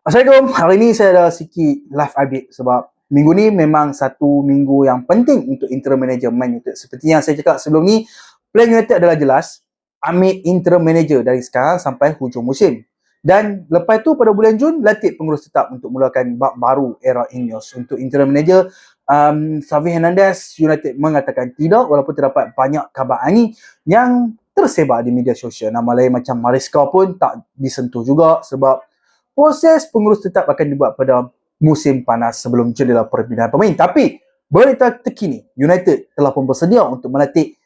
Assalamualaikum. Hari ni saya ada sikit live update sebab minggu ni memang satu minggu yang penting untuk interim manager Man United. Seperti yang saya cakap sebelum ni, plan United adalah jelas ambil interim manager dari sekarang sampai hujung musim. Dan lepas tu pada bulan Jun, latih pengurus tetap untuk mulakan bab baru era Ineos. Untuk interim manager, Xavi Hernandez, United mengatakan tidak walaupun terdapat banyak kabar angin yang tersebar di media sosial. Nama lain macam Maresca pun tak disentuh juga sebab proses pengurus tetap akan dibuat pada musim panas sebelum jendela perpindahan pemain. Tapi berita terkini, United telah pun bersedia untuk melatih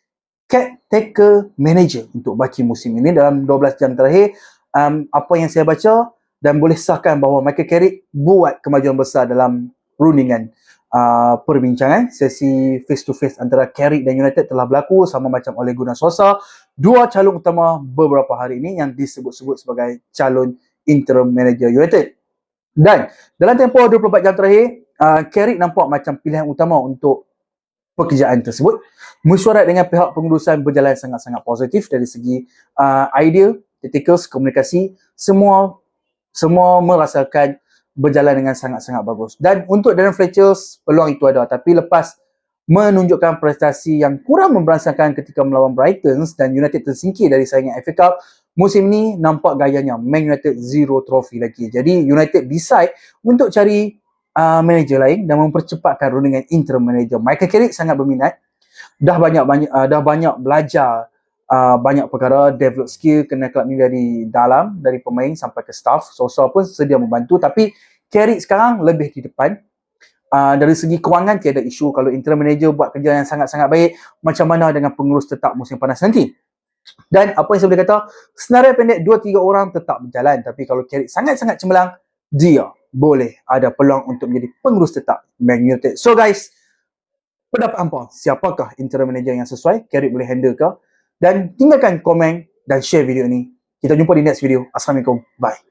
caretaker manager untuk baki musim ini dalam 12 jam terakhir. Apa yang saya baca dan boleh sahkan bahawa Michael Carrick buat kemajuan besar dalam rundingan perbincangan. Sesi face to face antara Carrick dan United telah berlaku sama macam Ole Gunnar Solskjaer, dua calon utama beberapa hari ini yang disebut-sebut sebagai calon interim manager United. Dan dalam tempoh 24 jam terakhir, Carrick nampak macam pilihan utama untuk pekerjaan tersebut. Mesyuarat dengan pihak pengurusan berjalan sangat-sangat positif dari segi idea, tactical, komunikasi, semua merasakan berjalan dengan sangat-sangat bagus. Dan untuk Darren Fletcher, peluang itu ada. Tapi lepas menunjukkan prestasi yang kurang memberansangkan ketika melawan Brighton dan United tersingkir dari saingan FA Cup, musim ni nampak gayanya Man United zero trofi lagi. Jadi United decide untuk cari manager lain dan mempercepatkan rundingan interim manager. Michael Carrick sangat berminat, dah banyak belajar banyak perkara, develop skill, kenal kelab ni dari dalam, dari pemain sampai ke staff. Solskjaer pun sedia membantu, tapi Carrick sekarang lebih di depan. Dari segi kewangan tiada isu. Kalau interim manager buat kerja yang sangat-sangat baik, macam mana dengan pengurus tetap musim panas nanti? Dan apa yang saya boleh kata, senarai pendek 2-3 orang tetap berjalan. Tapi kalau Carrick sangat-sangat cemerlang, dia boleh ada peluang untuk menjadi pengurus tetap Man United. So guys, pendapat hampa, siapakah interim manager yang sesuai? Carrick boleh handle ke? Dan tinggalkan komen dan share video ini. Kita jumpa di next video. Assalamualaikum. Bye.